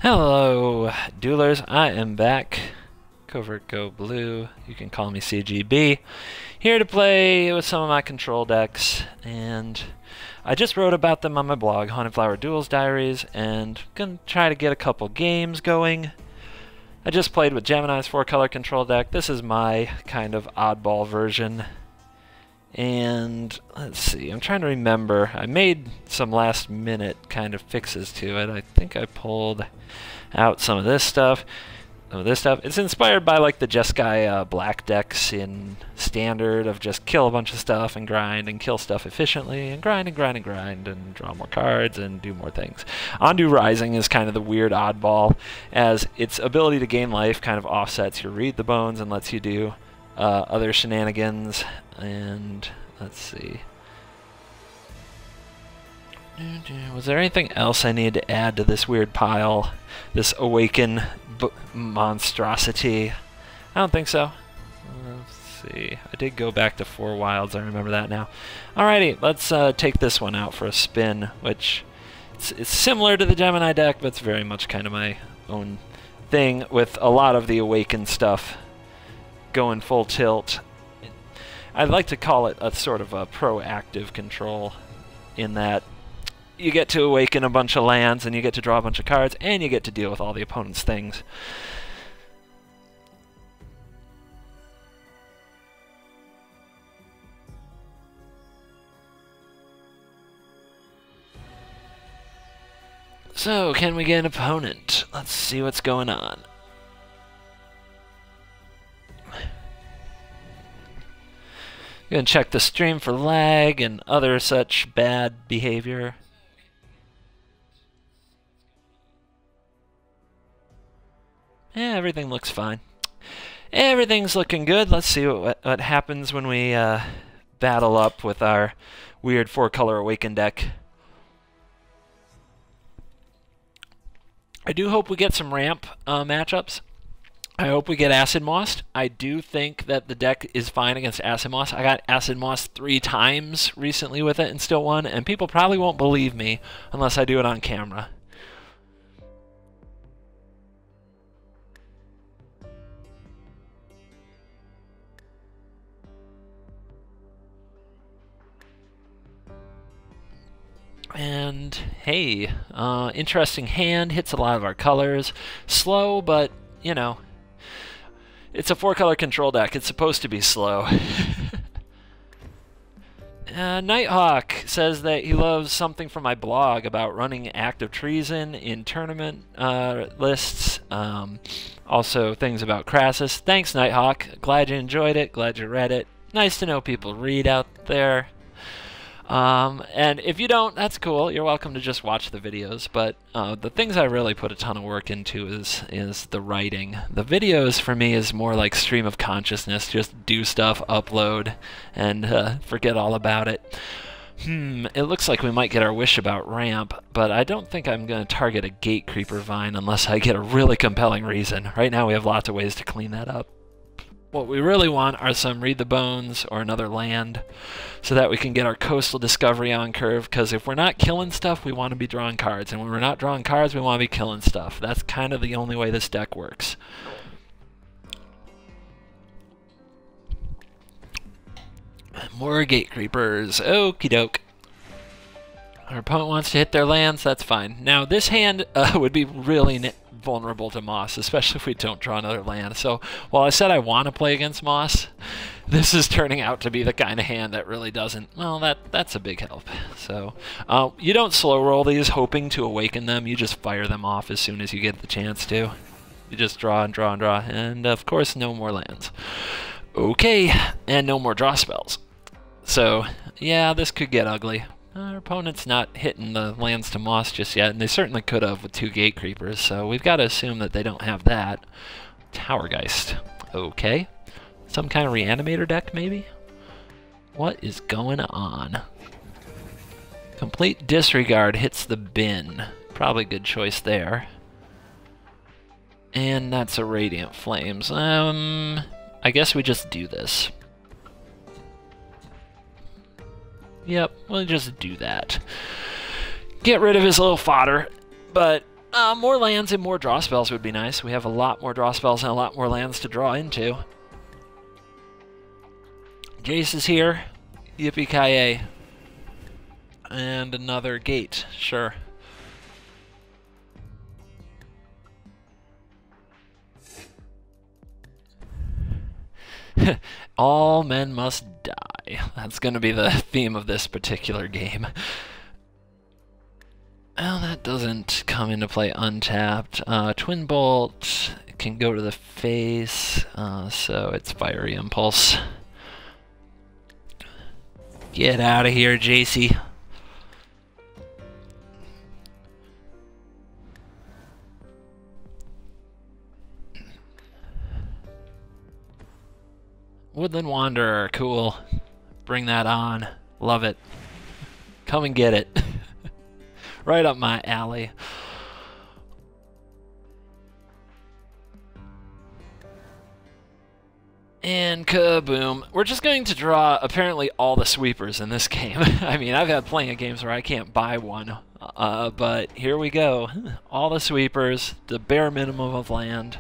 Hello, duelers. I am back. Covert Go Blue. You can call me CGB. Here to play with some of my control decks, and I just wrote about them on my blog, Haunted Flower Duels Diaries, and gonna try to get a couple games going. I just played with Gemini's 4-color control deck. This is my kind of oddball version. And let's see, I'm trying to remember. I made some last minute kind of fixes to it. I think I pulled out some of this stuff. It's inspired by like the Jeskai black decks in Standard of just kill a bunch of stuff and grind and kill stuff efficiently and grind and grind and grind and draw more cards and do more things. Ondu Rising is kind of the weird oddball, as its ability to gain life kind of offsets your Read the Bones and lets you do other shenanigans. And let's see. Was there anything else I needed to add to this weird pile? This Awaken monstrosity? I don't think so. Let's see. I did go back to 4 wilds. I remember that now. Alrighty, let's take this one out for a spin, which it's similar to the Gemini deck, but it's very much kind of my own thing, with a lot of the Awaken stuff going full tilt. I'd like to call it a sort of a proactive control, in that you get to awaken a bunch of lands and you get to draw a bunch of cards and you get to deal with all the opponent's things. So, can we get an opponent? Let's see what's going on. You can check the stream for lag and other such bad behavior. Yeah, everything looks fine. Everything's looking good. Let's see what happens when we battle up with our weird 4-color Awaken deck. I do hope we get some ramp matchups. I hope we get Acid Mossed. I do think that the deck is fine against Acid Moss. I got Acid Moss 3 times recently with it and still won, and people probably won't believe me unless I do it on camera. And hey, interesting hand, hits a lot of our colors. Slow, but you know, it's a 4-color control deck. It's supposed to be slow. Nighthawk says that he loves something from my blog about running active treason in tournament lists. Also things about Crassus. Thanks, Nighthawk. Glad you enjoyed it. Glad you read it. Nice to know people read out there. And if you don't, that's cool. You're welcome to just watch the videos. But the things I really put a ton of work into is the writing. The videos for me is more like stream of consciousness. Just do stuff, upload, and forget all about it. It looks like we might get our wish about ramp, but I don't think I'm going to target a Gate Creeper Vine unless I get a really compelling reason. Right now we have lots of ways to clean that up. What we really want are some Read the Bones or another land, so that we can get our Coastal Discovery on curve, because if we're not killing stuff, we want to be drawing cards, and when we're not drawing cards, we want to be killing stuff. That's kind of the only way this deck works. More Gate Creepers. Okie doke. Our opponent wants to hit their lands, that's fine. Now, this hand would be really vulnerable to Moss, especially if we don't draw another land. So, while I said I want to play against Moss, this is turning out to be the kind of hand that really doesn't. Well, that's a big help. So, you don't slow roll these hoping to awaken them. You just fire them off as soon as you get the chance to. You just draw and draw and draw, and of course, no more lands. Okay, and no more draw spells. So, yeah, this could get ugly. Our opponent's not hitting the lands to Moss just yet, and they certainly could have with 2 Gate Creepers, so we've got to assume that they don't have that. Towergeist. Okay. Some kind of Reanimator deck, maybe? What is going on? Complete Disregard hits the bin. Probably a good choice there. And that's a Radiant Flames. I guess we just do this. Yep, we'll just do that. Get rid of his little fodder, but More lands and more draw spells would be nice. We have a lot more draw spells and a lot more lands to draw into. Jace is here. Yippee-ki-yay. And another gate. Sure. All men must die. That's going to be the theme of this particular game. Well, that doesn't come into play untapped. Twin Bolt can go to the face, so it's Fiery Impulse. Get out of here, JC. Woodland Wanderer, cool. Bring that on. Love it. Come and get it. Right up my alley. And kaboom. We're just going to draw apparently all the sweepers in this game. I mean, I've had plenty of games where I can't buy one. But here we go. All the sweepers, the bare minimum of land.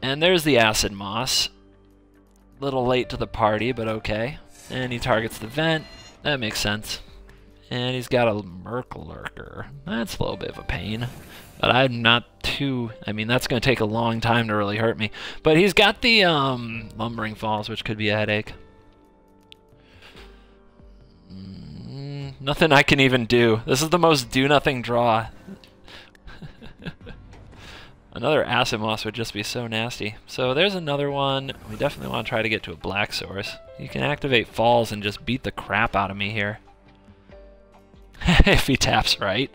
And there's the Acid Moss. Little late to the party, but okay. And he targets the vent. That makes sense. And he's got a Merklurker. That's a little bit of a pain. But I'm not too... I mean, that's going to take a long time to really hurt me. But he's got the Lumbering Falls, which could be a headache. Nothing I can even do. This is the most do-nothing draw. Another Acid Moss would just be so nasty. So there's another one. We definitely want to try to get to a black source. You can activate Falls and just beat the crap out of me here. If he taps right.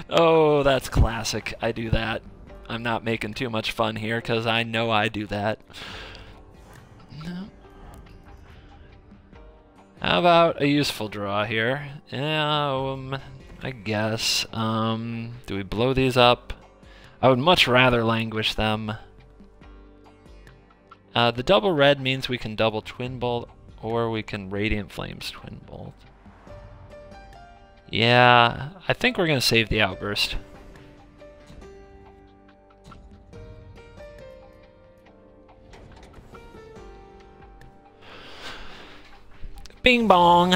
Oh, that's classic. I do that. I'm not making too much fun here because I know I do that. No. How about a useful draw here? I guess. Do we blow these up? I would much rather languish them. The double red means we can double Twin Bolt, or we can Radiant Flames Twin Bolt. Yeah, I think we're going to save the Outburst. Bing bong!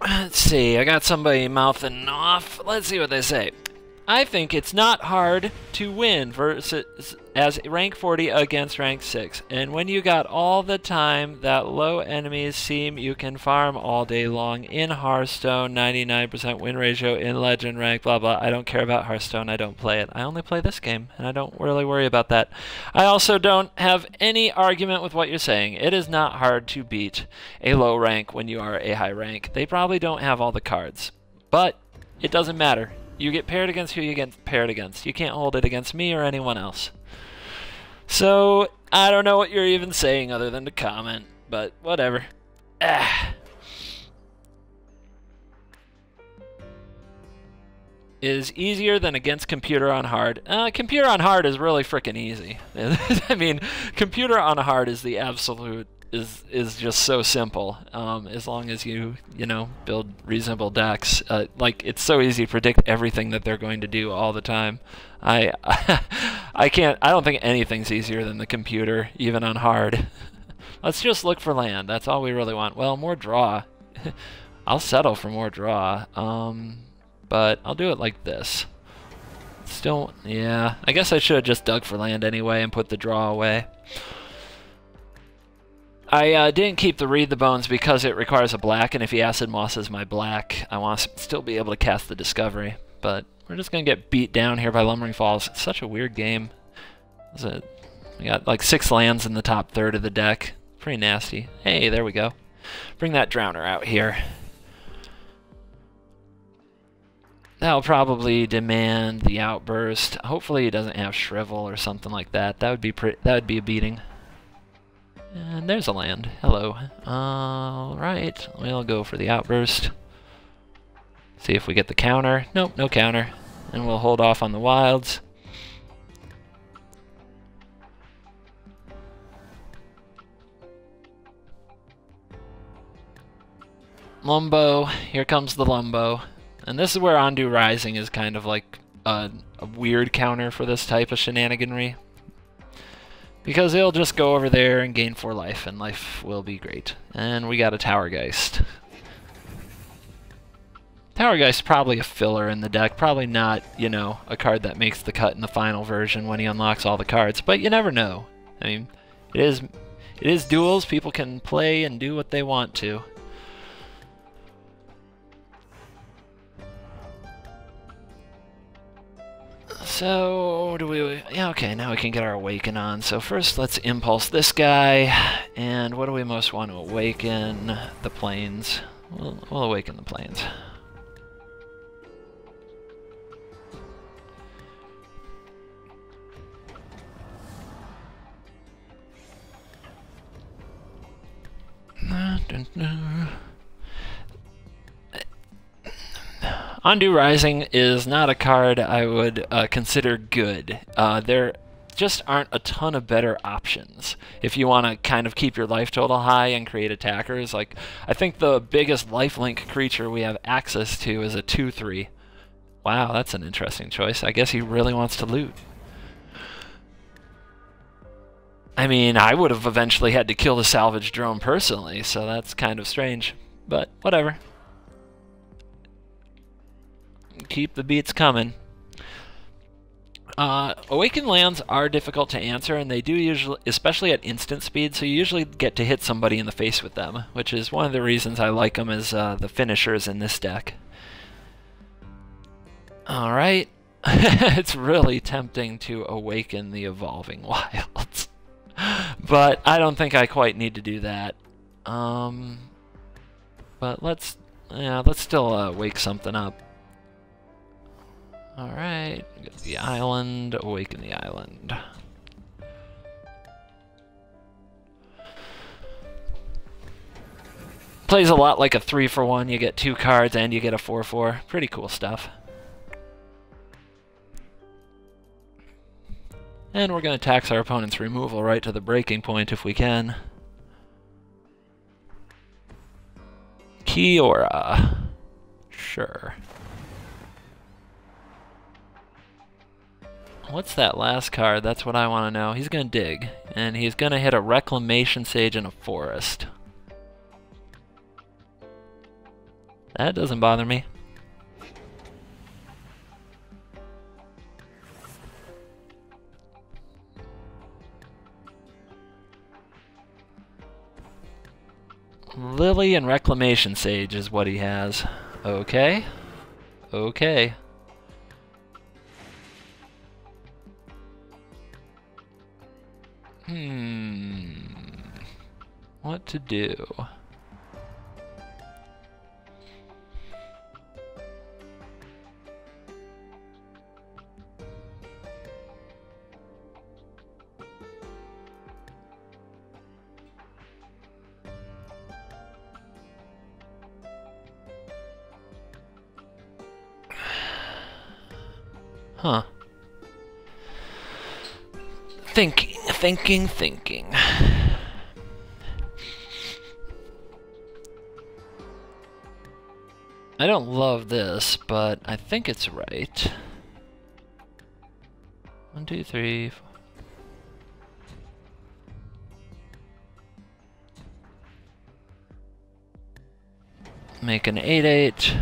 Let's see, I got somebody mouthing off. Let's see what they say. I think it's not hard to win versus as rank 40 against rank 6. And when you got all the time that low enemies seem you can farm all day long in Hearthstone, 99% win ratio in Legend rank, blah blah. I don't care about Hearthstone, I don't play it. I only play this game, and I don't really worry about that. I also don't have any argument with what you're saying. It is not hard to beat a low rank when you are a high rank. They probably don't have all the cards, but it doesn't matter. You get paired against who you get paired against. You can't hold it against me or anyone else. So, I don't know what you're even saying other than to comment, but whatever. Is easier than against computer on hard. Computer on hard is really freaking easy. I mean, computer on hard is the absolute... is just so simple, as long as you know, build reasonable decks. Like, it's so easy to predict everything that they're going to do all the time. I don't think anything's easier than the computer, even on hard. Let's just look for land. That's all we really want. Well, more draw. I'll settle for more draw, but I'll do it like this. Still, yeah, I guess I should have just dug for land anyway and put the draw away. I didn't keep the Read the Bones because it requires a black, and if he Acid Mosses my black, I want to still be able to cast the Discovery. But we're just going to get beat down here by Lumbering Falls. It's such a weird game. We got like 6 lands in the top third of the deck. Pretty nasty. Hey, there we go. Bring that Drowner out here. That'll probably demand the Outburst. Hopefully he doesn't have Shrivel or something like that. That would be a beating. And there's a land. Hello. Alright, we'll go for the Outburst. See if we get the counter. Nope, no counter. And we'll hold off on the wilds. Lumbo, here comes the Lumbo. And this is where Undo Rising is kind of like a weird counter for this type of shenaniganry. Because he'll just go over there and gain 4 life, and life will be great. And we got a Towergeist. Towergeist is probably a filler in the deck, probably not, you know, a card that makes the cut in the final version when he unlocks all the cards, but you never know. I mean, it is duels, people can play and do what they want to. So, yeah, okay, now we can get our Awaken on. So first, let's Impulse this guy, and what do we most want to awaken? The Plains. We'll awaken the Plains. Undo Rising is not a card I would consider good. There just aren't a ton of better options if you want to kind of keep your life total high and create attackers. Like, I think the biggest lifelink creature we have access to is a 2/3. Wow, that's an interesting choice. I guess he really wants to loot. I mean, I would have eventually had to kill the salvage drone personally, so that's kind of strange. But whatever. Keep the beats coming. Awaken lands are difficult to answer, and they do usually, especially at instant speed, so you usually get to hit somebody in the face with them, which is one of the reasons I like them as the finishers in this deck. Alright. It's really tempting to awaken the Evolving Wilds. But I don't think I quite need to do that. But let's still wake something up. Alright, go to the island, awaken the island. Plays a lot like a 3-for-1, you get 2 cards and you get a 4/4. Pretty cool stuff. And we're going to tax our opponent's removal right to the breaking point if we can. Kiora. Sure. What's that last card? That's what I want to know. He's going to dig, and he's going to hit a Reclamation Sage and a Forest. That doesn't bother me. Lily and Reclamation Sage is what he has. Okay. Okay. What to do? Huh. Thinking. I don't love this, but I think it's right. 1, 2, 3, 4. Make an 8/8.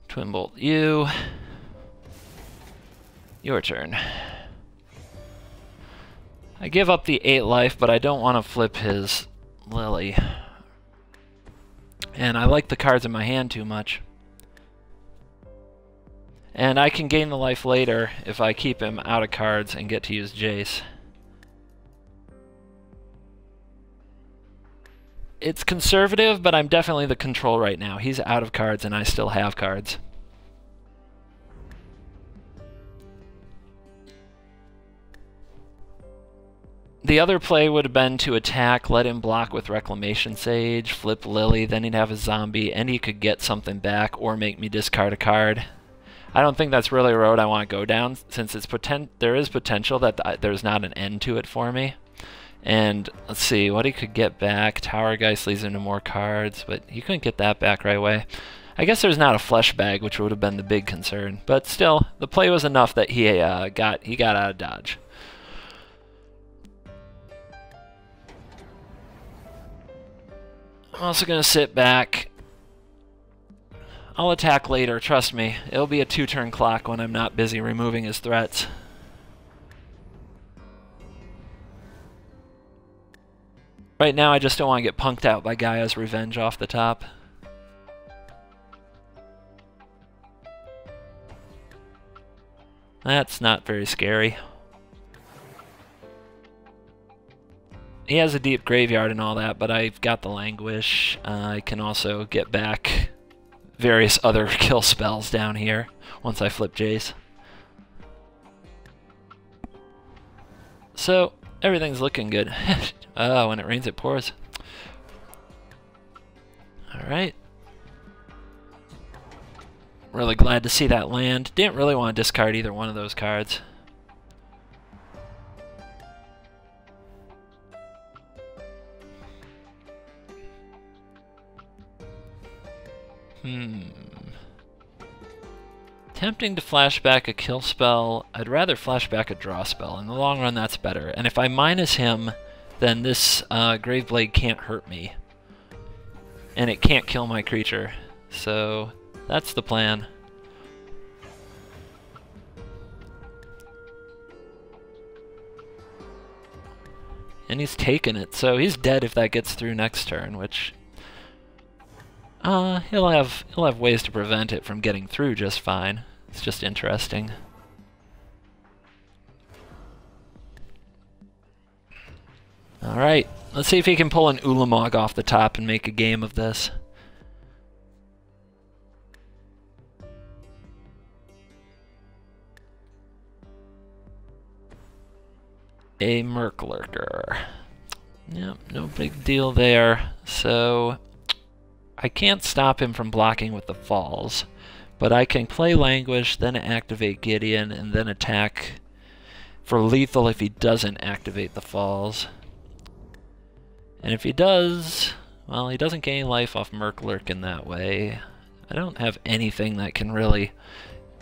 Twin Bolt you. Your turn. I give up the 8 life, but I don't want to flip his Lily. And I like the cards in my hand too much. And I can gain the life later if I keep him out of cards and get to use Jace. It's conservative, but I'm definitely the control right now. He's out of cards and I still have cards. The other play would have been to attack, let him block with Reclamation Sage, flip Lily, then he'd have a zombie, and he could get something back or make me discard a card. I don't think that's really a road I want to go down, since it's there is potential that there's not an end to it for me. And let's see what he could get back. Tower Geist leads into more cards, but he couldn't get that back right away. I guess there's not a flesh bag, which would have been the big concern. But still, the play was enough that he got out of dodge. I'm also going to sit back. I'll attack later, trust me. It'll be a 2-turn clock when I'm not busy removing his threats. Right now I just don't want to get punked out by Gaia's Revenge off the top. That's not very scary. He has a deep graveyard and all that, but I've got the Languish. I can also get back various other kill spells down here once I flip Jace. So, everything's looking good. When it rains, it pours. Alright. Really glad to see that land. Didn't really want to discard either one of those cards. Tempting to flashback a kill spell. I'd rather flashback a draw spell. In the long run, that's better. And if I minus him, then this Graveblade can't hurt me. And it can't kill my creature. So that's the plan. And he's taken it, so he's dead if that gets through next turn, which he'll have ways to prevent it from getting through just fine. It's just interesting. Alright, let's see if he can pull an Ulamog off the top and make a game of this. A Murklurker. Yep, no big deal there. So I can't stop him from blocking with the falls, but I can play Languish, then activate Gideon, and then attack for lethal if he doesn't activate the falls. And if he does, well, he doesn't gain life off Murklurk in that way. I don't have anything that can really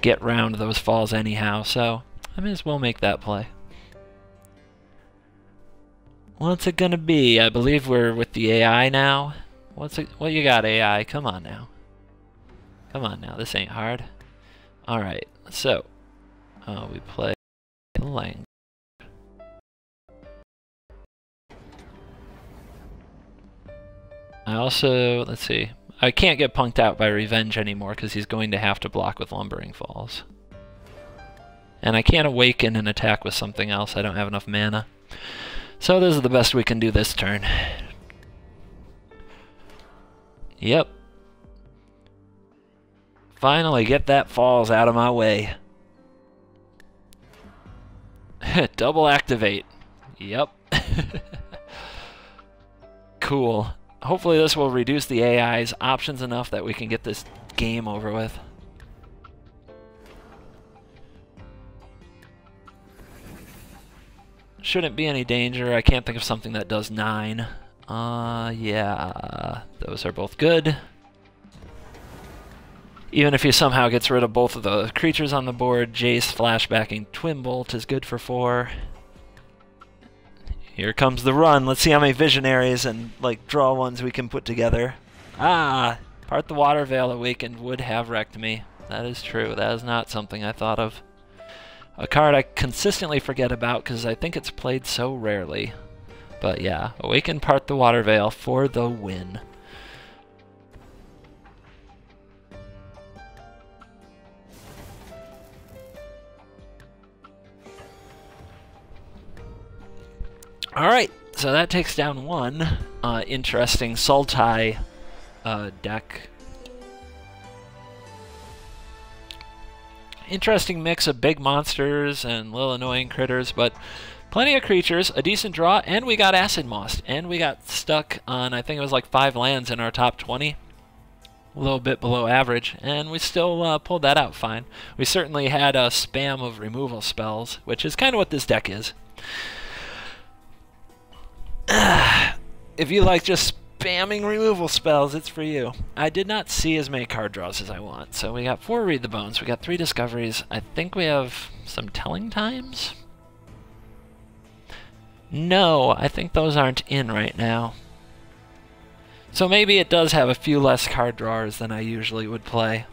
get round those falls anyhow, so I may as well make that play. What's it gonna be? I believe we're with the AI now. What you got, AI? Come on now. Come on now, this ain't hard. Alright, so we play Language. I also, let's see, I can't get punked out by Revenge anymore because he's going to have to block with Lumbering Falls. And I can't Awaken and attack with something else, I don't have enough mana. So this is the best we can do this turn. Yep. Finally get that Falls out of my way. Double activate. Yep. Cool. Hopefully this will reduce the AI's options enough that we can get this game over with. Shouldn't be any danger. I can't think of something that does 9. Yeah, those are both good. Even if he somehow gets rid of both of the creatures on the board, Jace flashbacking Twin Bolt is good for 4. Here comes the run. Let's see how many visionaries and like draw ones we can put together. Ah, Part the Water Veil Awakened would have wrecked me. That is true. That is not something I thought of. A card I consistently forget about because I think it's played so rarely. But yeah, Awaken Part the Water Veil for the win. Alright, so that takes down one interesting Sultai deck. Interesting mix of big monsters and little annoying critters, but plenty of creatures, a decent draw, and we got Acid Moss, and we got stuck on, I think it was like 5 lands in our top 20. A little bit below average, and we still pulled that out fine. We certainly had a spam of removal spells, which is kind of what this deck is. If you like just spamming removal spells, it's for you. I did not see as many card draws as I want. So we got 4 Read the Bones, we got 3 Discoveries. I think we have some Telling Times? No, I think those aren't in right now. So maybe it does have a few less card drawers than I usually would play.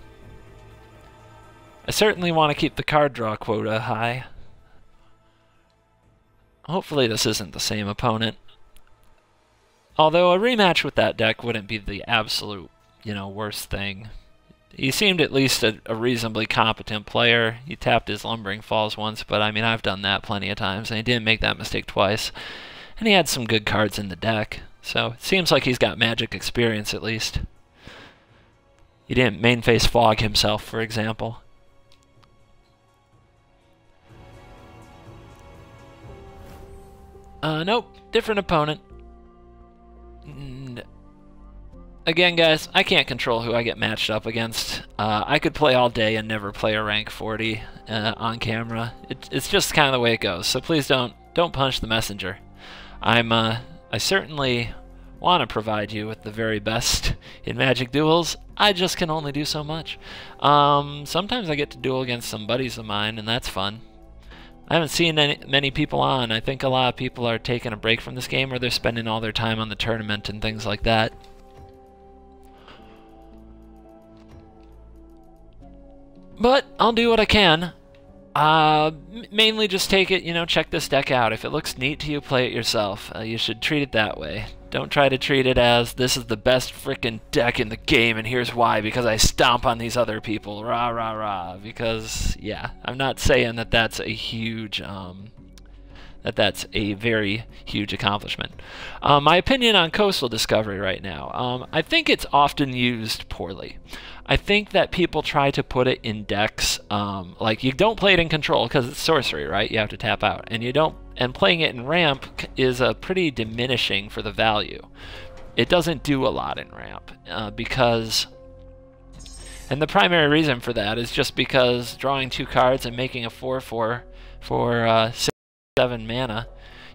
I certainly want to keep the card draw quota high. Hopefully this isn't the same opponent. Although a rematch with that deck wouldn't be the absolute, worst thing. He seemed at least a reasonably competent player. He tapped his Lumbering Falls once, but I mean, I've done that plenty of times, and he didn't make that mistake twice. And he had some good cards in the deck, so it seems like he's got Magic experience at least. He didn't main face Fog himself, for example. Nope, different opponent. Again, guys, I can't control who I get matched up against. I could play all day and never play a rank 40 on camera. It's just kind of the way it goes. So please don't punch the messenger. I certainly want to provide you with the very best in Magic duels. I just can only do so much. Sometimes I get to duel against some buddies of mine, and that's fun. I haven't seen many people on. I think a lot of people are taking a break from this game, or they're spending all their time on the tournament and things like that. But I'll do what I can. Mainly just take it, check this deck out. If it looks neat to you, play it yourself. You should treat it that way. Don't try to treat it as, this is the best frickin' deck in the game, and here's why, because I stomp on these other people, rah, rah, rah. Because, yeah, I'm not saying that that's a huge, that's a very huge accomplishment. My opinion on Coastal Discovery right now, I think it's often used poorly. I think that people try to put it in decks, like you don't play it in Control because it's sorcery, right? You have to tap out, and playing it in Ramp is pretty diminishing for the value. It doesn't do a lot in Ramp because, and the primary reason for that is just because drawing 2 cards and making a 4/4 for 6/7 mana,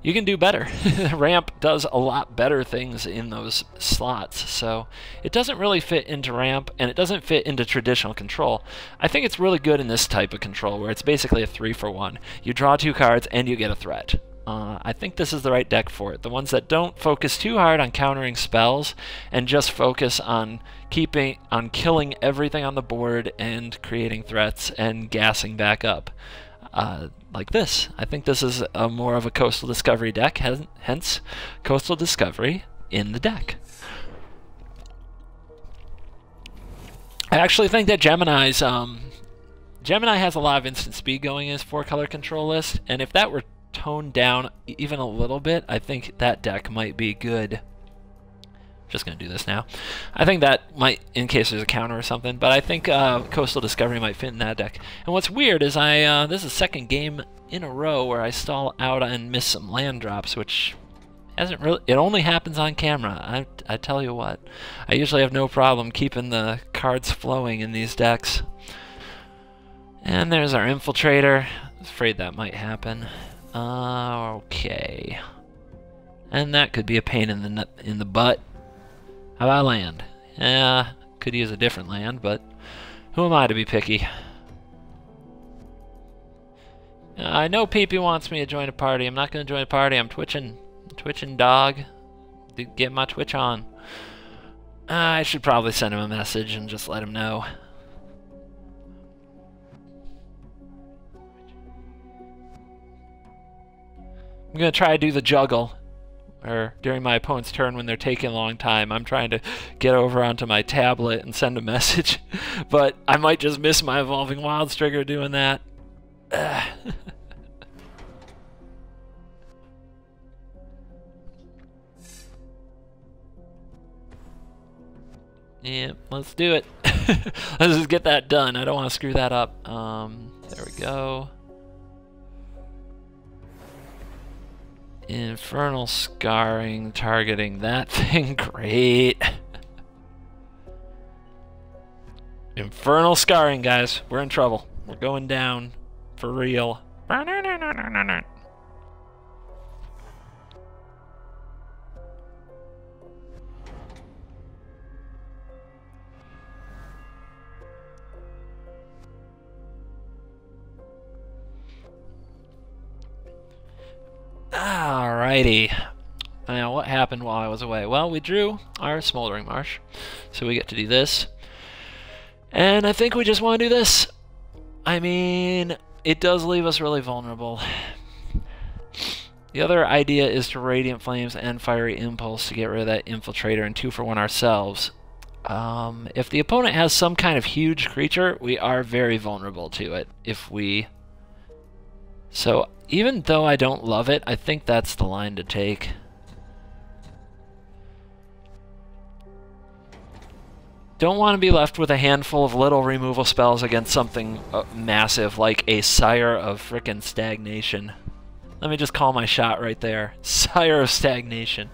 you can do better. Ramp does a lot better things in those slots, so it doesn't really fit into Ramp, and it doesn't fit into traditional Control. I think it's really good in this type of Control, where it's basically a 3-for-1. You draw 2 cards, and you get a threat. I think this is the right deck for it. The ones that don't focus too hard on countering spells, and just focus on killing everything on the board, and creating threats, and gassing back up. Like this. I think this is more of a Coastal Discovery deck, hence Coastal Discovery in the deck. I actually think that Gemini has a lot of instant speed going in his 4-color control list, and if that were toned down even a little bit, I think that deck might be good. Just going to do this now. I think that might, in case there's a counter or something, but I think Coastal Discovery might fit in that deck. And what's weird is this is the second game in a row where I stall out and miss some land drops, which it only happens on camera. I tell you what, I usually have no problem keeping the cards flowing in these decks. And there's our Infiltrator. Afraid that might happen. Okay. And that could be a pain in the butt. How about land? Yeah, could use a different land, but who am I to be picky? I know PP wants me to join a party. I'm not going to join a party. I'm twitching. Twitching, dog. Get my Twitch on. I should probably send him a message and just let him know. I'm going to try to do the juggle. Or during my opponent's turn when they're taking a long time, I'm trying to get over onto my tablet and send a message, but I might just miss my Evolving Wilds trigger doing that. Yeah, let's do it. Let's just get that done. I don't want to screw that up. There we go. Infernal Scarring, targeting that thing, great. Infernal Scarring, guys, we're in trouble. We're going down, for real. Alrighty. Now, what happened while I was away? Well, we drew our Smoldering Marsh, so we get to do this. And I think we just want to do this. I mean, it does leave us really vulnerable. The other idea is to Radiant Flames and Fiery Impulse to get rid of that Infiltrator and 2-for-1 ourselves. If the opponent has some kind of huge creature, we are very vulnerable to it. So even though I don't love it, I think that's the line to take. Don't want to be left with a handful of little removal spells against something massive like a Sire of frickin' Stagnation. Let me just call my shot right there. Sire of Stagnation.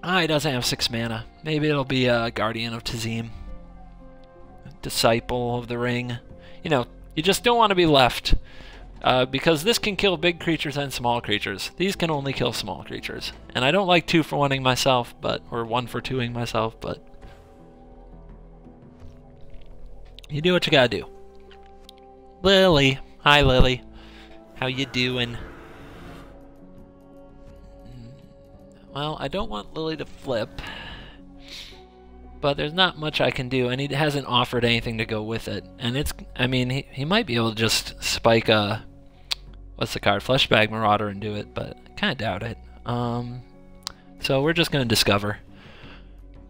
Ah, he doesn't have 6 mana. Maybe it'll be a Guardian of Tazim. Disciple of the Ring. You know, you just don't want to be left. Because this can kill big creatures and small creatures. These can only kill small creatures. And I don't like 2-for-1ing myself, or 1-for-2ing myself, but you do what you gotta do. Lily. Hi, Lily. How you doing? Well, I don't want Lily to flip, but there's not much I can do, and he hasn't offered anything to go with it. And it's, I mean, he might be able to just spike a, what's the card? Fleshbag Marauder and do it, but I kind of doubt it. So we're just going to discover.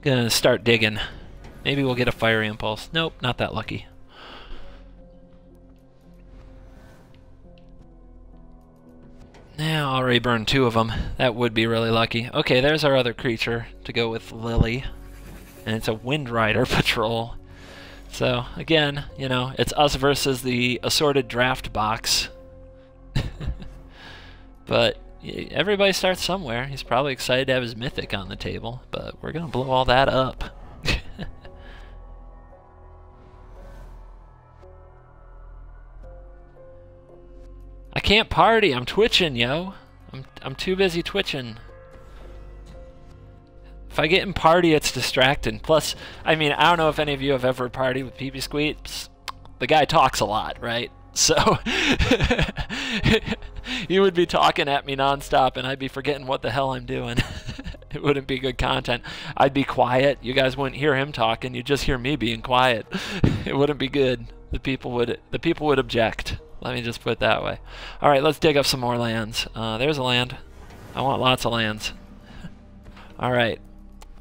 Gonna start digging. Maybe we'll get a Fiery Impulse. Nope, not that lucky. Now, I already burned 2 of them. That would be really lucky. Okay, there's our other creature to go with Lily. And it's a Wind Rider patrol. So, again, you know, it's us versus the assorted draft box. But everybody starts somewhere. He's probably excited to have his Mythic on the table, but we're going to blow all that up. I can't party. I'm twitching, yo. I'm too busy twitching. If I get in party, it's distracting. Plus, I mean, I don't know if any of you have ever partied with PP Squeeps. The guy talks a lot, right? So he would be talking at me nonstop, and I'd be forgetting what the hell I'm doing. It wouldn't be good content. I'd be quiet. You guys wouldn't hear him talking. You'd just hear me being quiet. It wouldn't be good. The people would object. Let me just put it that way. All right, let's dig up some more lands. There's a land. I want lots of lands. All right.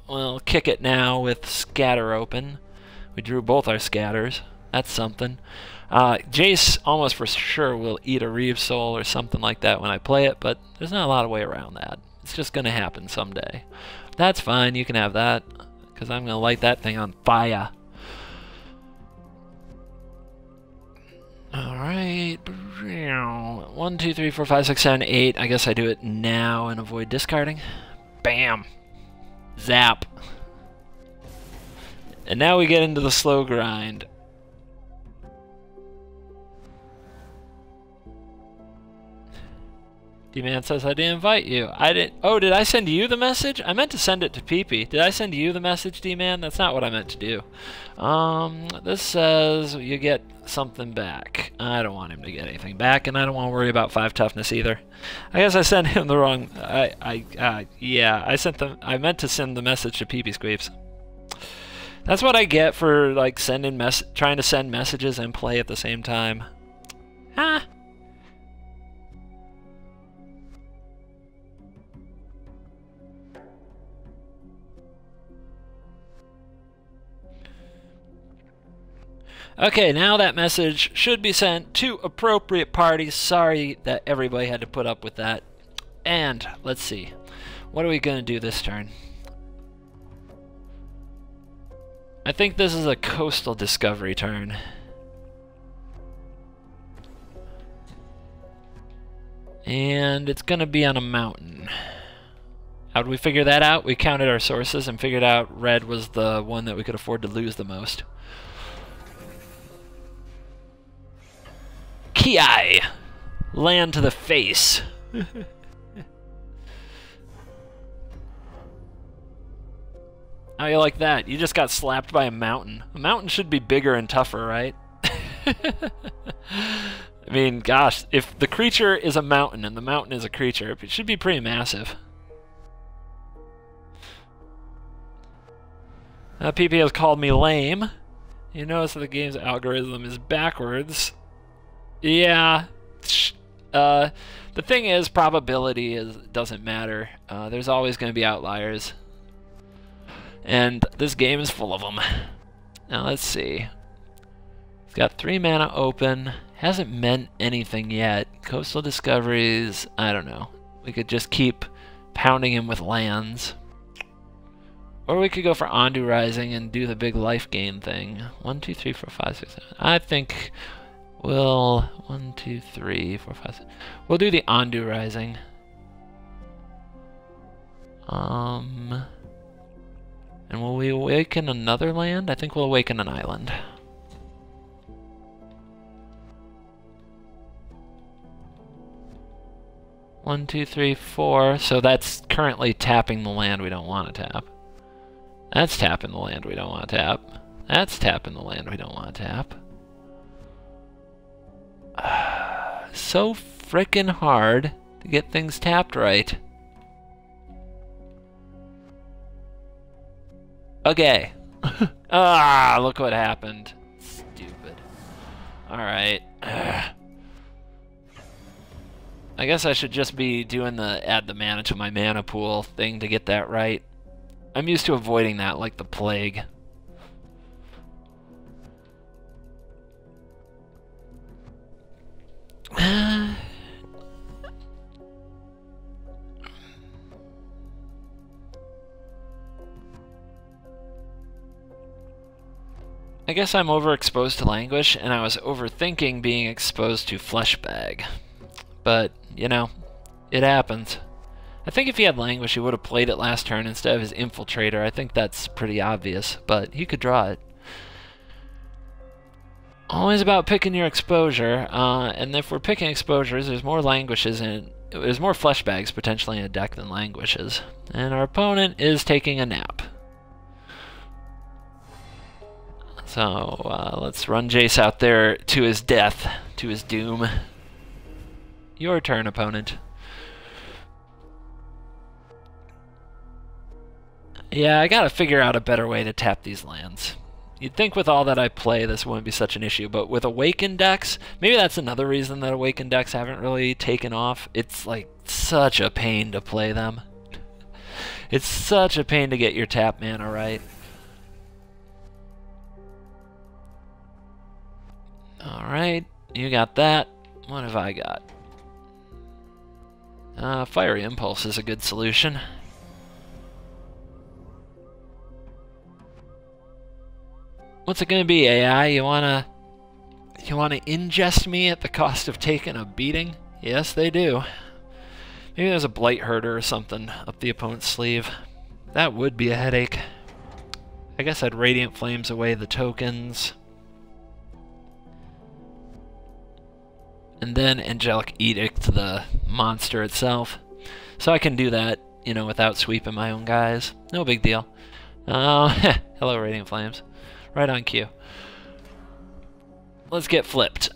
We'll kick it now with Scatter open. We drew both our scatters. That's something. Jace almost for sure will eat a Reeve Soul or something like that when I play it, but there's not a lot of way around that. It's just going to happen someday. That's fine. You can have that, because I'm going to light that thing on fire. Alright. 1, 2, 3, 4, 5, 6, 7, 8. I guess I do it now and avoid discarding. Bam! Zap! And now we get into the slow grind. D-Man says I didn't invite you. I didn't. Oh, did I send you the message? I meant to send it to PP. Did I send you the message, D-Man? That's not what I meant to do. This says you get something back. I don't want him to get anything back, and I don't want to worry about 5 toughness either. I guess I sent him the wrong. Yeah, I meant to send the message to PP Squeeps. That's what I get for like trying to send messages and play at the same time. Huh? Okay, now that message should be sent to appropriate parties. Sorry that everybody had to put up with that. And let's see. What are we going to do this turn? I think this is a coastal discovery turn. And it's going to be on a mountain. How did we figure that out? We counted our sources and figured out red was the one that we could afford to lose the most. Ki! Land to the face. How you like that? You just got slapped by a mountain. A mountain should be bigger and tougher, right? I mean, gosh, if the creature is a mountain and the mountain is a creature, it should be pretty massive. PP has called me lame. You notice that the game's algorithm is backwards. Yeah. The thing is, probability doesn't matter. There's always going to be outliers. And this game is full of them. Now let's see. It's got 3 mana open. Hasn't meant anything yet. Coastal Discoveries, I don't know. We could just keep pounding him with lands. Or we could go for Ondu Rising and do the big life gain thing. 1, 2, 3, 4, 5, 6, 7. I think we'll 1, 2, 3, 4, 5, 6. We'll do the Ondu Rising. And will we awaken another land? I think we'll awaken an island. One, 2, 3, 4. So that's currently tapping the land we don't want to tap. That's tapping the land we don't want to tap. That's tapping the land we don't want to tap. So frickin' hard to get things tapped right. Okay. Look what happened. Stupid. Alright. I guess I should just be doing the add the mana to my mana pool thing to get that right. I'm used to avoiding that like the plague. I guess I'm overexposed to languish, and I was overthinking being exposed to Fleshbag. But, you know, it happens. I think if he had languish, he would have played it last turn instead of his Infiltrator. I think that's pretty obvious, but he could draw it. Always about picking your exposure, and if we're picking exposures, there's more languishes and there's more Fleshbags potentially in a deck than languishes. And our opponent is taking a nap. So let's run Jace out there to his death, to his doom. Your turn, opponent. Yeah, I gotta figure out a better way to tap these lands. You'd think with all that I play, this wouldn't be such an issue, but with Awaken decks, maybe that's another reason that Awaken decks haven't really taken off. It's like such a pain to play them. It's such a pain to get your tap mana right. Alright, you got that. What have I got? Fiery Impulse is a good solution. What's it gonna be, AI? You wanna ingest me at the cost of taking a beating? Yes, they do. Maybe there's a Blight Herder or something up the opponent's sleeve. That would be a headache. I guess I'd Radiant Flames away the tokens. And then Angelic Edict the monster itself. So I can do that, you know, without sweeping my own guys. No big deal. Hello, Radiant Flames. Right on cue. Let's get flipped.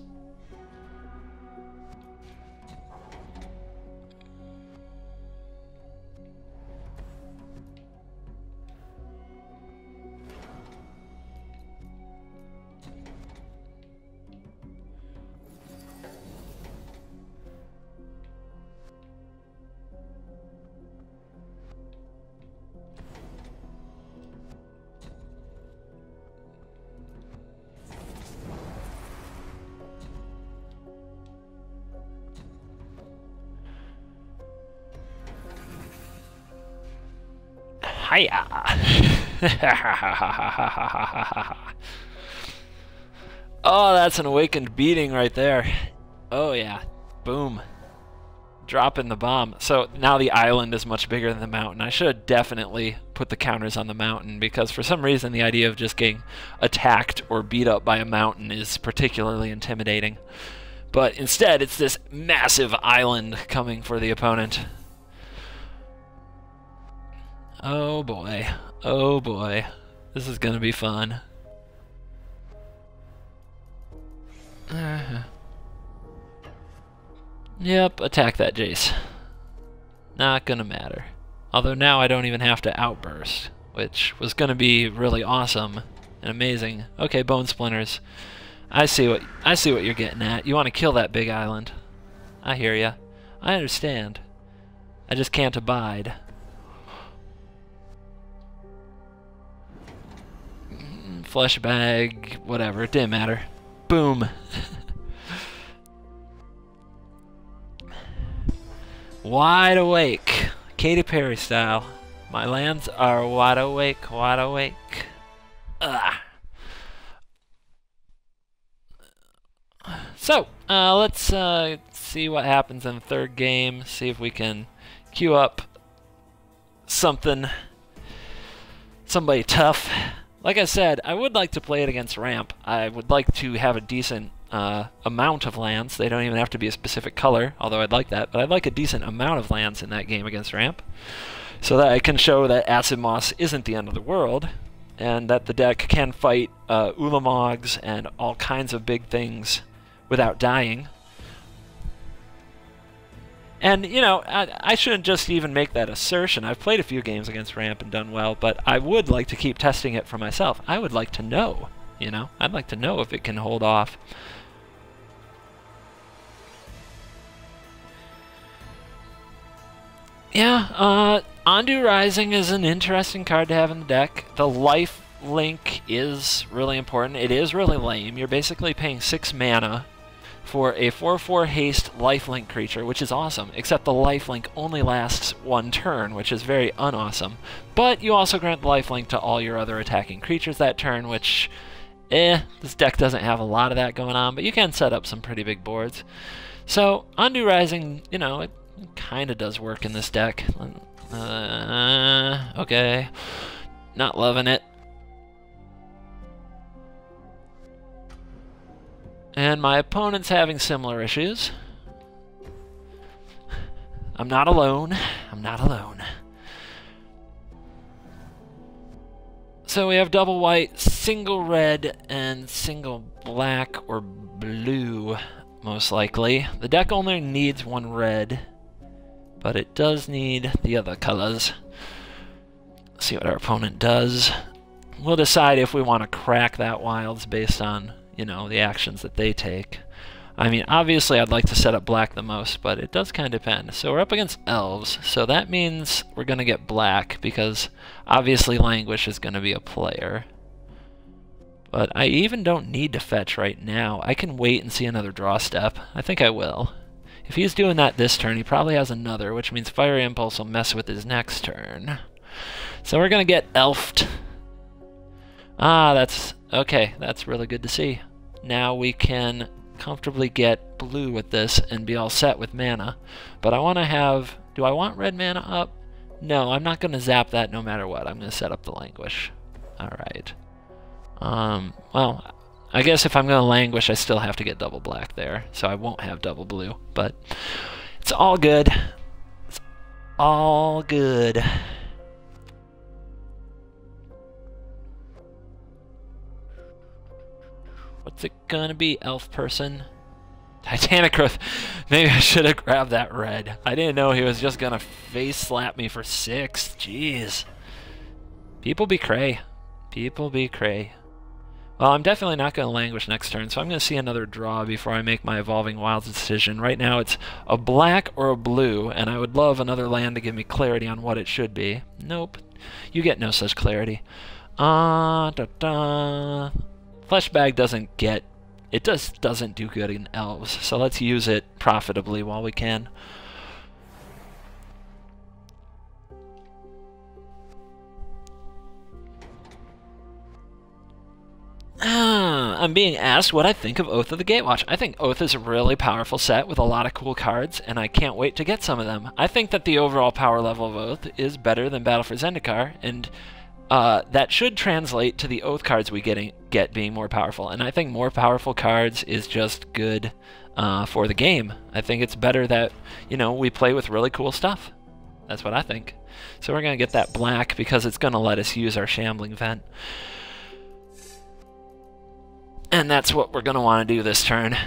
Hiya! Oh, that's an awakened beating right there. Oh yeah, boom. Dropping the bomb. So now the island is much bigger than the mountain. I should have definitely put the counters on the mountain because for some reason the idea of just getting attacked or beat up by a mountain is particularly intimidating. But instead it's this massive island coming for the opponent. Oh boy. Oh boy. This is gonna be fun. Yep, attack that Jace. Not gonna matter. Although now I don't even have to outburst, which was gonna be really awesome and amazing. Okay, Bone Splinters. I see what you're getting at. You want to kill that big island. I hear ya. I understand. I just can't abide. Flesh bag, whatever, it didn't matter. Boom. Wide awake. Katy Perry style. My lands are wide awake, wide awake. Ugh. So, let's see what happens in the third game, see if we can queue up somebody tough. Like I said, I would like to play it against ramp. I would like to have a decent amount of lands. They don't even have to be a specific color, although I'd like that, but I'd like a decent amount of lands in that game against ramp, so that I can show that Acid Moss isn't the end of the world, and that the deck can fight Ulamogs and all kinds of big things without dying. And, you know, I shouldn't just even make that assertion. I've played a few games against ramp and done well, but I would like to keep testing it for myself. I would like to know, you know? I'd like to know if it can hold off. Yeah, Ondu Rising is an interesting card to have in the deck. The life link is really important. It is really lame. You're basically paying 6 mana for a 4/4 haste lifelink creature, which is awesome, except the lifelink only lasts 1 turn, which is very unawesome. But you also grant the lifelink to all your other attacking creatures that turn, which, this deck doesn't have a lot of that going on, but you can set up some pretty big boards. So, Ondu Rising, you know, it kind of does work in this deck. Okay. Not loving it. And my opponent's having similar issues. I'm not alone. I'm not alone. So we have double white, single red, and single black or blue, most likely. The deck only needs 1 red, but it does need the other colors. Let's see what our opponent does. We'll decide if we want to crack that wilds based on, you know, the actions that they take. I mean, obviously I'd like to set up black the most, but it does kind of depend. So we're up against elves, so that means we're going to get black, because obviously Languish is going to be a player. But I even don't need to fetch right now. I can wait and see another draw step. I think I will. If he's doing that this turn, he probably has another, which means Fiery Impulse will mess with his next turn. So we're going to get elfed. Ah, that's okay. That's really good to see. Now we can comfortably get blue with this and be all set with mana. But I want to have... Do I want red mana up? No, I'm not going to zap that no matter what. I'm going to set up the Languish. Alright. Well, I guess if I'm going to Languish, I still have to get double black there. So I won't have double blue. But it's all good. It's all good. What's it gonna be, elf person? Titanic Growth. Maybe I should have grabbed that red. I didn't know he was just gonna face slap me for 6. Jeez. People be cray. People be cray. Well, I'm definitely not gonna Languish next turn, so I'm gonna see another draw before I make my Evolving Wilds decision. Right now it's a black or a blue, and I would love another land to give me clarity on what it should be. Nope. You get no such clarity. Flesh Bag doesn't get... It just doesn't do good in elves, so let's use it profitably while we can. I'm being asked what I think of Oath of the Gatewatch. I think Oath is a really powerful set with a lot of cool cards, and I can't wait to get some of them. I think that the overall power level of Oath is better than Battle for Zendikar, and that should translate to the Oath cards we get being more powerful. And I think more powerful cards is just good for the game. I think it's better that, you know, we play with really cool stuff. That's what I think. So we're going to get that black because it's going to let us use our Shambling Vent. And that's what we're going to want to do this turn.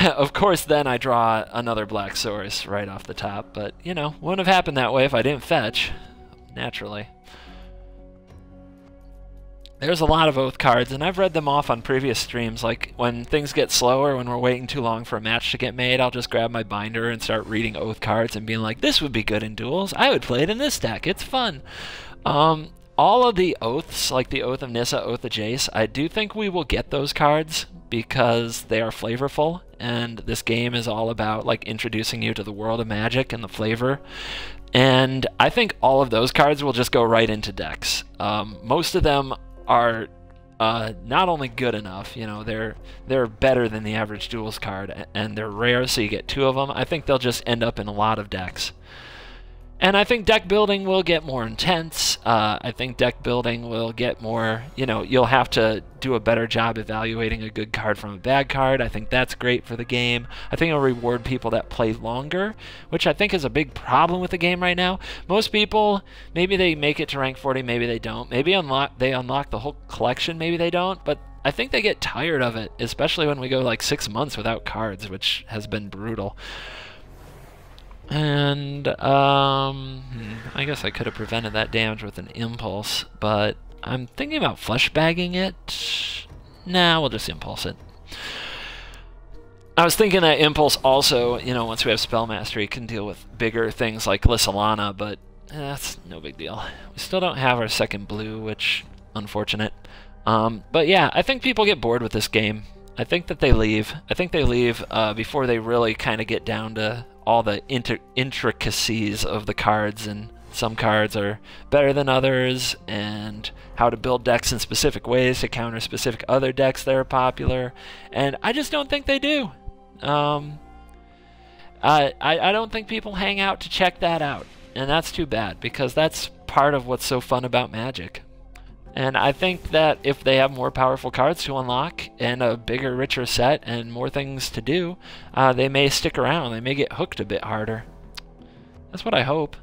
of course, then I draw another black source right off the top, but, you know, wouldn't have happened that way if I didn't fetch, naturally. There's a lot of Oath cards, and I've read them off on previous streams. Like, when things get slower, when we're waiting too long for a match to get made, I'll just grab my binder and start reading Oath cards and being like, this would be good in duels. I would play it in this deck. It's fun. All of the Oaths, like the Oath of Nissa, Oath of Jace, I do think we will get those cards because they are flavorful, and this game is all about, like, introducing you to the world of Magic and the flavor. And I think all of those cards will just go right into decks. Most of them are not only good enough, you know, they're better than the average duels card, and they're rare, so you get 2 of them. I think they'll just end up in a lot of decks. And I think deck building will get more intense. I think deck building will get more, you know, you'll have to do a better job evaluating a good card from a bad card. I think that's great for the game. I think it'll reward people that play longer, which I think is a big problem with the game right now. Most people, maybe they make it to rank 40, maybe they don't. Maybe they unlock the whole collection, maybe they don't. But I think they get tired of it, especially when we go like 6 months without cards, which has been brutal. And, I guess I could have prevented that damage with an impulse, but I'm thinking about flesh bagging it. Nah, we'll just impulse it. I was thinking that impulse also, you know, once we have spell mastery, can deal with bigger things like Lissalana, but that's no big deal. We still don't have our second blue, which, unfortunate. But yeah, I think people get bored with this game. I think that they leave. I think they leave before they really kind of get down to all the intricacies of the cards, and some cards are better than others, and how to build decks in specific ways to counter specific other decks that are popular, and I just don't think they do. I don't think people hang out to check that out, and that's too bad, because that's part of what's so fun about Magic. And I think that if they have more powerful cards to unlock and a bigger, richer set and more things to do, they may stick around. They may get hooked a bit harder. That's what I hope.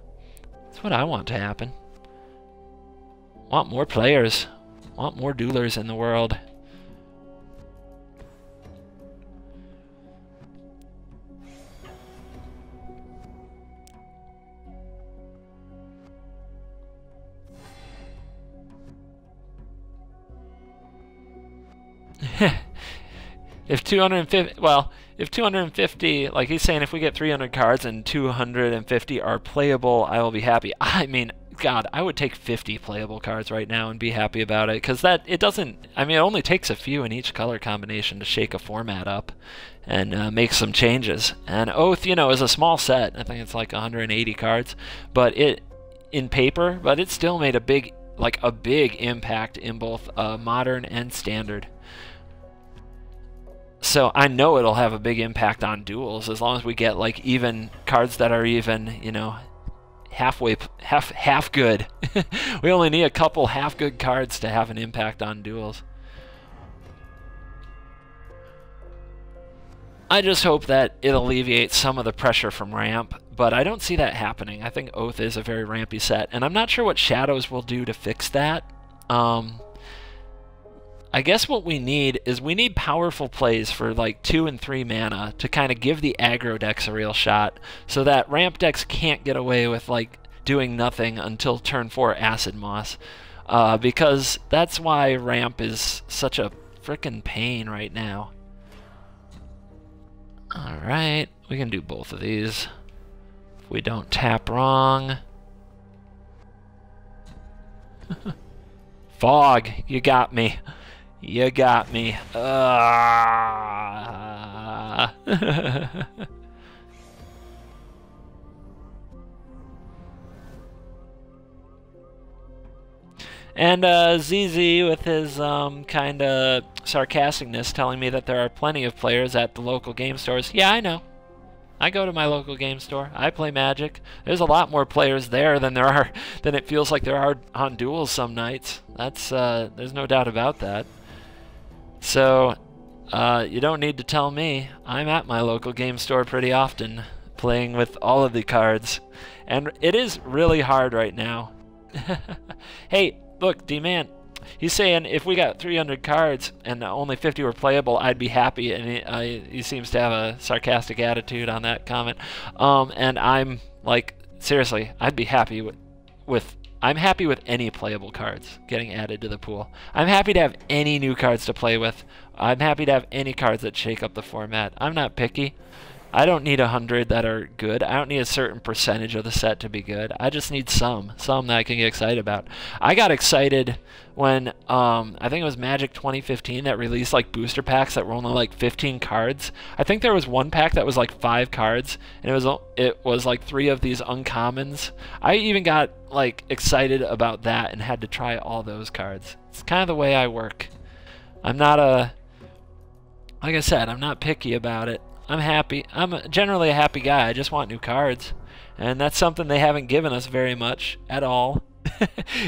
That's what I want to happen. Want more players. Want more duelers in the world. If 250, well, if 250, like he's saying, if we get 300 cards and 250 are playable, I will be happy. I mean, God, I would take 50 playable cards right now and be happy about it, because it doesn't, I mean, it only takes a few in each color combination to shake a format up and make some changes. And Oath, you know, is a small set. I think it's like 180 cards, but in paper, but it still made a big impact in both modern and standard. So I know it'll have a big impact on duels as long as we get like even cards that are even, you know, half good. We only need a couple half good cards to have an impact on duels. I just hope that it alleviates some of the pressure from ramp, but I don't see that happening. I think Oath is a very rampy set, and I'm not sure what Shadows will do to fix that. I guess what we need is powerful plays for like 2 and 3 mana to kind of give the aggro decks a real shot, so that ramp decks can't get away with like doing nothing until turn 4 Acid Moss, because that's why ramp is such a frickin' pain right now. Alright, we can do both of these if we don't tap wrong. Fog, you got me. You got me. And ZZ with his kind of sarcasticness telling me that there are plenty of players at the local game stores. Yeah, I know. I go to my local game store. I play Magic. There's a lot more players there than it feels like there are on duels some nights. That's there's no doubt about that. So you don't need to tell me. I'm at my local game store pretty often, playing with all of the cards, and it is really hard right now. Hey, look, D-Man, He's saying if we got 300 cards and only 50 were playable, I'd be happy. And he seems to have a sarcastic attitude on that comment. And I'm like, seriously, I'd be happy with I'm happy with any playable cards getting added to the pool. I'm happy to have any new cards to play with. I'm happy to have any cards that shake up the format. I'm not picky. I don't need 100 that are good. I don't need a certain percentage of the set to be good. I just need some that I can get excited about. I got excited when I think it was Magic 2015 that released like booster packs that were only like 15 cards. I think there was one pack that was like 5 cards, and it was like 3 of these uncommons. I even got like excited about that and had to try all those cards. It's kind of the way I work. I'm not like I said, I'm not picky about it. I'm happy. I'm generally a happy guy. I just want new cards. And that's something they haven't given us very much at all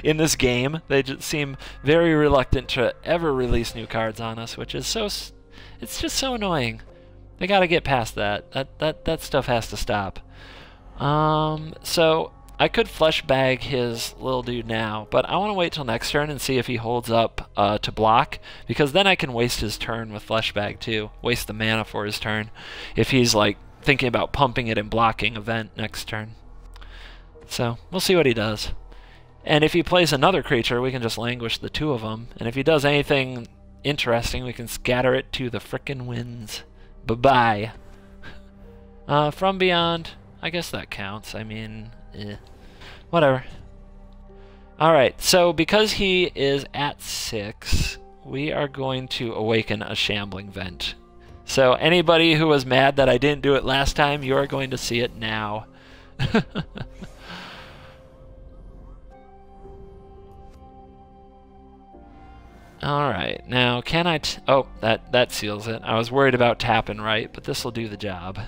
in this game. They just seem very reluctant to ever release new cards on us, which is it's just so annoying. They got to get past that. That stuff has to stop. So I could flesh bag his little dude now, but I want to wait till next turn and see if he holds up to block, because then I can waste his turn with flesh bag too. Waste the mana for his turn if he's like thinking about pumping it and blocking event next turn. So we'll see what he does. And if he plays another creature, we can just languish the 2 of them. And if he does anything interesting, we can scatter it to the frickin' winds. Bye-bye. From Beyond, I guess that counts. I mean, whatever. Alright, so because he is at 6, we are going to awaken a Shambling Vent. So anybody who was mad that I didn't do it last time, you are going to see it now. Alright, now can I... oh, that seals it. I was worried about tapping right, but this will do the job.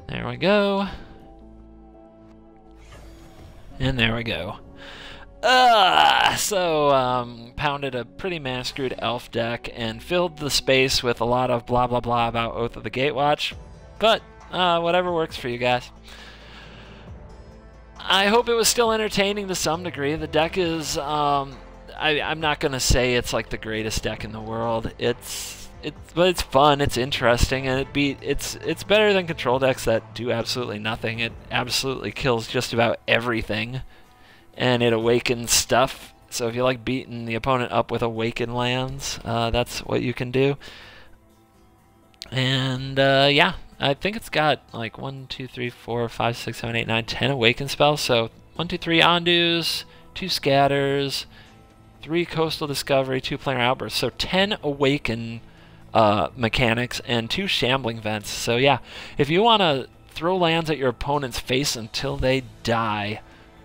There we go. And there we go. Pounded a pretty man-screwed elf deck and filled the space with a lot of blah blah blah about Oath of the Gatewatch. But, whatever works for you guys. I hope it was still entertaining to some degree. The deck is, I'm not going to say it's like the greatest deck in the world. But it's fun, it's interesting, and it's better than control decks that do absolutely nothing. It absolutely kills just about everything, and it awakens stuff. So if you like beating the opponent up with awaken lands, that's what you can do. And yeah, I think it's got like 1, 2, 3, 4, 5, 6, 7, 8, 9, 10 awaken spells. So 1, 2, 3 Ondus, 2 Scatters, 3 Coastal Discovery, 2 Planar Outbursts. So 10 awaken mechanics and 2 Shambling Vents. So yeah, if you want to throw lands at your opponent's face until they die,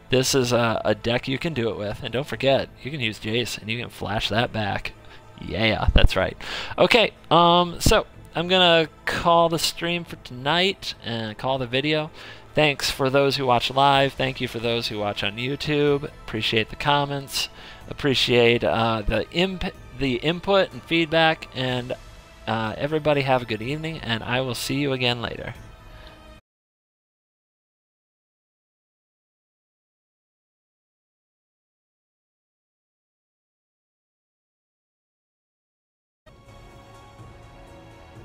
this is a deck you can do it with. And don't forget, you can use Jace and you can flash that back. Yeah, that's right. Okay, so I'm gonna call the stream for tonight and call the video. Thanks for those who watch live. Thank you for those who watch on YouTube. Appreciate the comments. Appreciate the input and feedback. And everybody have a good evening, and I will see you again later.